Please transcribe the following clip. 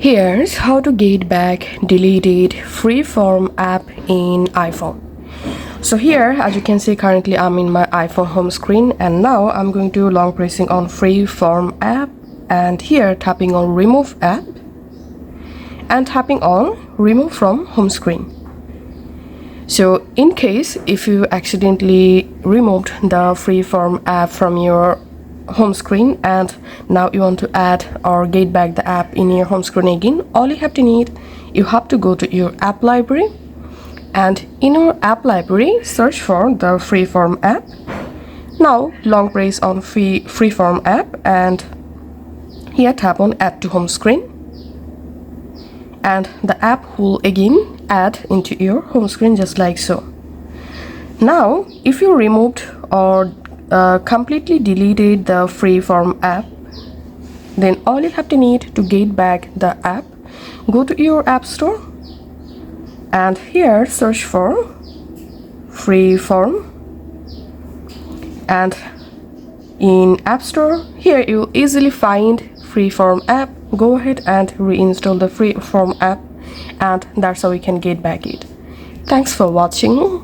Here's how to get back deleted Freeform app in iPhone. So here, as you can see, currently I'm in my iPhone home screen, and now I'm going to long pressing on Freeform app, and here tapping on remove app and tapping on remove from home screen. So in case if you accidentally removed the Freeform app from your home screen and now you want to add or get back the app in your home screen again, all you have to go to your app library, and in your app library search for the Freeform app. Now long press on Freeform app and here tap on add to home screen, and the app will again add into your home screen just like so. Now if you removed or completely deleted the Freeform app, then all you have to get back the app, go to your app store and here search for Freeform, and in app store here you easily find Freeform app. Go ahead and reinstall the Freeform app, and that's how we can get back it. Thanks for watching.